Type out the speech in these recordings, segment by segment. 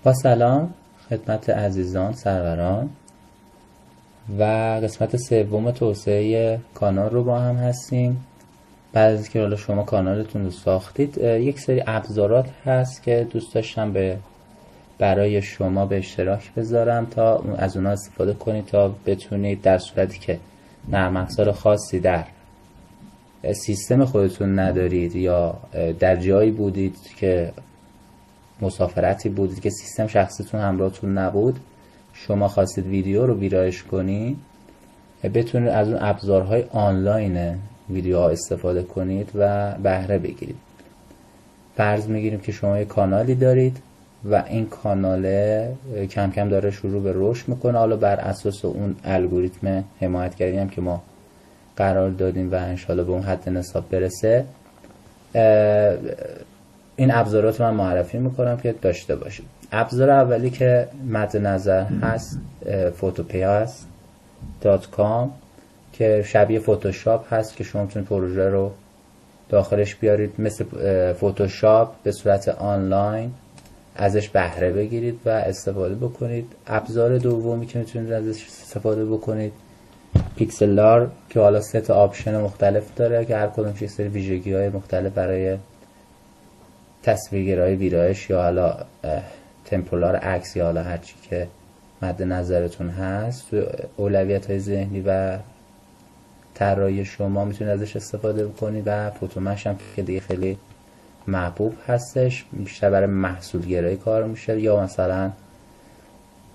با سلام خدمت عزیزان سروران و قسمت سوم توسعه کانال رو با هم هستیم. بعد از اینکه حالا شما کانالتون رو ساختید، یک سری ابزارات هست که دوست داشتم برای شما به اشتراک بذارم تا از اونها استفاده کنید تا بتونید در صورتی که نرم افزار خاصی در سیستم خودتون ندارید یا در جایی بودید که مسافرتی بودید که سیستم شخصیتون همراهتون نبود، شما خواستید ویدیو رو ویرایش کنید، بتونید از اون ابزارهای آنلاین ویدیوها استفاده کنید و بهره بگیرید. فرض میگیریم که شما یک کانالی دارید و این کانال کم کم داره شروع به رشد میکنه. حالا بر اساس اون الگوریتم حمایتگری هم که ما قرار دادیم و انشالله به اون حد نصاب برسه، این ابزارات رو من معرفی میکنم که داشته باشید. ابزار اولی که مد نظر هست photopea.com که شبیه فتوشاپ هست که شما میتونید پروژه رو داخلش بیارید، مثل فتوشاپ به صورت آنلاین ازش بهره بگیرید و استفاده بکنید. ابزار دومی که میتونید ازش استفاده بکنید پیکسلار که حالا 3 آپشن مختلف داره که هر کدومش یک سری ویژگی های مختلف برای تصویرگرایی ویرایش یا حالا تمپولار عکس یا حالا هرچی که مد نظرتون هست تو اولویت های ذهنی و طراحی شما میتونید ازش استفاده بکنید. و فوتومش هم که دیگه خیلی محبوب هستش، بیشتر برای محصول گرایی کار میشه یا مثلا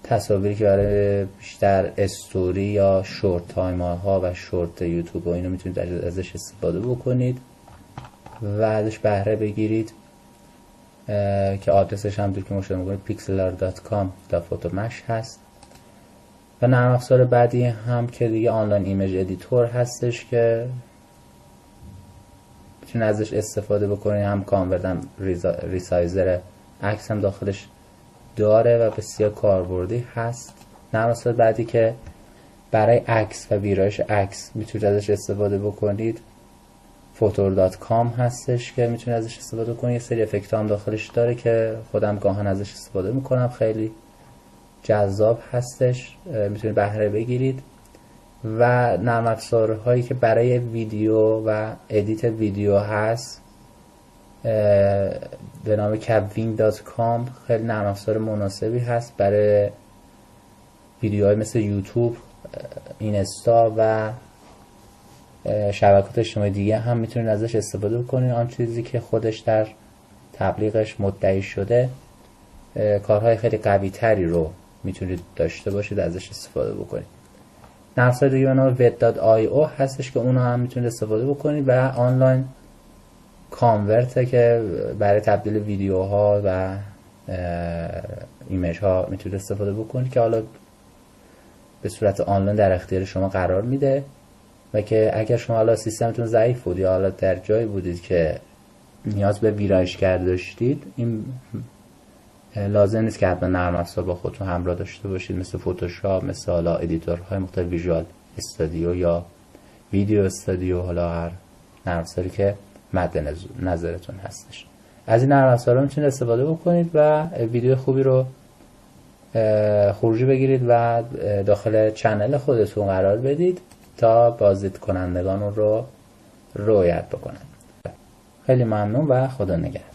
تصاویری که برای بیشتر استوری یا شورت تایم ها و شورت یوتیوب و اینو میتونید ازش استفاده بکنید و ازش بهره بگیرید که آدرسش هم دور که مشاهده میکنید pixlr.com/photomesh هست. و نرم افزار بعدی هم که دیگه آنلاین ایمیج ادیتور هستش که میتونید ازش استفاده بکنید، هم کانورت هم ریسایزر عکس هم داخلش داره و بسیار کاربردی هست. نرم افزار بعدی که برای عکس و ویرایش عکس میتونید ازش استفاده بکنید photor.com هستش که میتونید ازش استفاده کنید. یه سری افکت هم داخلش داره که خودم گاهن ازش استفاده میکنم، خیلی جذاب هستش، میتونید بهره بگیرید. و نرم افزارهایی که برای ویدیو و ادیت ویدیو هست به نام capwing.com خیلی نرم افزار مناسبی هست برای ویدیوهای مثل یوتیوب، اینستا و شبکات اجتماعی دیگه هم میتونید ازش استفاده بکنید. آن چیزی که خودش در تبلیغش مدعی شده، کارهای خیلی قوی تری رو میتونید داشته باشید ازش استفاده بکنید. نرم افزار دیگه به نام web.io هستش که اونو هم میتونید استفاده بکنید و آنلاین کانورت که برای تبدیل ویدیوها و ایمیج ها میتونید استفاده بکنید که حالا به صورت آنلاین در اختیار شما قرار میده و که اگر شما حالا سیستمتون ضعیف بود یا حالا در جایی بودید که نیاز به ویرایشگر داشتید، این لازم نیست که حتما نرم افزار با خودتون همراه داشته باشید، مثل فتوشاپ، مثل حالا ادیتورهای مختلف، ویژوال استودیو یا ویدیو استودیو، حالا هر نرم افزاری که مد نظرتون هستش. از این نرم افزارها میتونید استفاده بکنید و ویدیو خوبی رو خروجی بگیرید و داخل چنل خودتون قرار بدید تا بازدید کنندگان رو رویت بکنن. خیلی ممنون و خدا نگهدار.